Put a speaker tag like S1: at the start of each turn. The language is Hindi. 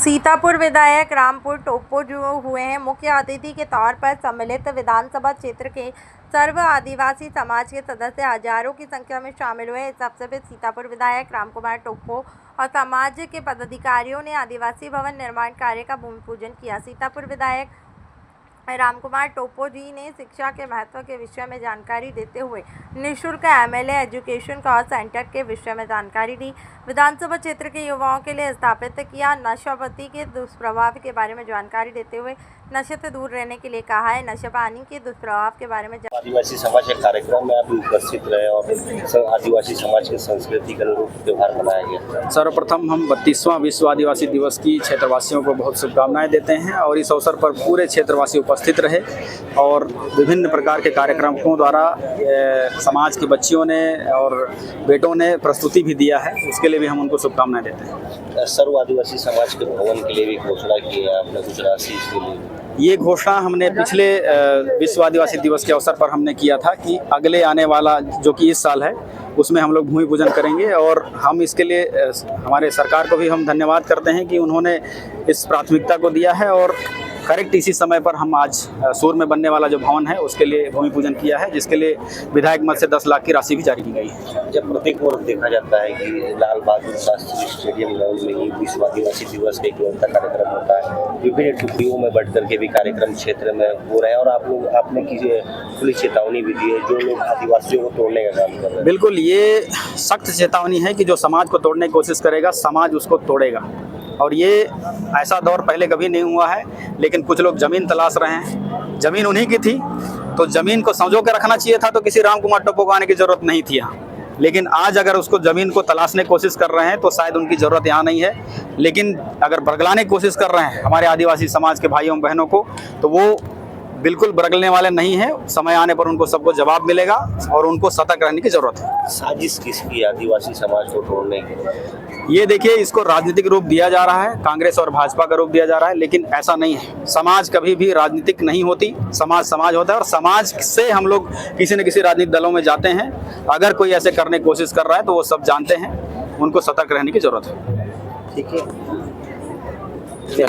S1: सीतापुर विधायक रामपुर टोप्पो जो हुए हैं मुख्य अतिथि के तौर पर सम्मिलित विधानसभा क्षेत्र के सर्व आदिवासी समाज के सदस्य हजारों की संख्या में शामिल हुए। इस अवसर पर सीतापुर विधायक रामकुमार टोप्पो और समाज के पदाधिकारियों ने आदिवासी भवन निर्माण कार्य का भूमि पूजन किया। सीतापुर विधायक रामकुमार टोप्पो जी ने शिक्षा के महत्व के विषय में जानकारी देते हुए निःशुल्क एमएलए एजुकेशन कॉल सेंटर के विषय में जानकारी दी। विधानसभा क्षेत्र के युवाओं के लिए स्थापित किया। नशाबंदी के दुष्प्रभाव के बारे में जानकारी देते हुए नशे से दूर रहने के लिए कहा है। नशा पानी के दुष्प्रभाव के बारे में
S2: आदिवासी समाज के कार्यक्रम में आप उपस्थित रहे और आदिवासी समाज की संस्कृति के अनुरूप त्यौहार मनाया गया।
S3: सर्वप्रथम हम 32वां विश्व आदिवासी दिवस की क्षेत्रवासियों को बहुत शुभकामनाएं देते हैं और इस अवसर पर पूरे क्षेत्रवासी उपस्थित रहे और विभिन्न प्रकार के कार्यक्रमों द्वारा समाज के बच्चियों ने और बेटों ने प्रस्तुति भी दिया है। उसके लिए भी हम उनको शुभकामनाएं देते हैं।
S2: सर्व आदिवासी समाज के भवन के लिए भी घोषणा की है आपने कुछ राशि इसके लिए?
S3: ये घोषणा हमने पिछले विश्व आदिवासी दिवस के अवसर पर हमने किया था कि अगले आने वाला जो कि इस साल है उसमें हम लोग भूमि पूजन करेंगे और हम इसके लिए हमारे सरकार को भी हम धन्यवाद करते हैं कि उन्होंने इस प्राथमिकता को दिया है और करेक्ट इसी समय पर हम आज सूर में बनने वाला जो भवन है उसके लिए भूमि पूजन किया है, जिसके लिए विधायक मद से 10 लाख की राशि भी जारी की गई है।
S2: जब प्रत्येक ओर देखा जाता है कि लाल बहादुर शास्त्री स्टेडियम ग्राउंड में ही विश्व आदिवासी दिवस का इकलौता कार्यक्रम होता है, विभिन्न टुकड़ियों में बढ़ करके भी कार्यक्रम क्षेत्र में हो रहे हैं और आपने खुली चेतावनी भी दी है जो लोग आदिवासियों को तोड़ने का काम कर रहे हैं।
S3: बिल्कुल, ये सख्त चेतावनी है कि जो समाज को तोड़ने की कोशिश करेगा समाज उसको तोड़ेगा और ये ऐसा दौर पहले कभी नहीं हुआ है। लेकिन कुछ लोग ज़मीन तलाश रहे हैं, ज़मीन उन्हीं की थी तो ज़मीन को संजो के रखना चाहिए था, तो किसी रामकुमार टोप्पो को आने की ज़रूरत नहीं थी यहाँ। लेकिन आज अगर उसको ज़मीन को तलाशने की कोशिश कर रहे हैं तो शायद उनकी ज़रूरत यहाँ नहीं है। लेकिन अगर बरगलाने की कोशिश कर रहे हैं हमारे आदिवासी समाज के भाइयों बहनों को तो वो बिल्कुल बरगलने वाले नहीं है। समय आने पर उनको सबको जवाब मिलेगा और उनको सतर्क रहने की ज़रूरत है।
S2: साजिश किसकी आदिवासी समाज को तोड़ने की?
S3: ये देखिए, इसको राजनीतिक रूप दिया जा रहा है, कांग्रेस और भाजपा का रूप दिया जा रहा है, लेकिन ऐसा नहीं है। समाज कभी भी राजनीतिक नहीं होती, समाज समाज होता है और समाज से हम लोग किसी न किसी राजनीतिक दलों में जाते हैं। अगर कोई ऐसे करने की कोशिश कर रहा है तो वो सब जानते हैं, उनको सतर्क रहने की ज़रूरत है।
S2: ठीक है।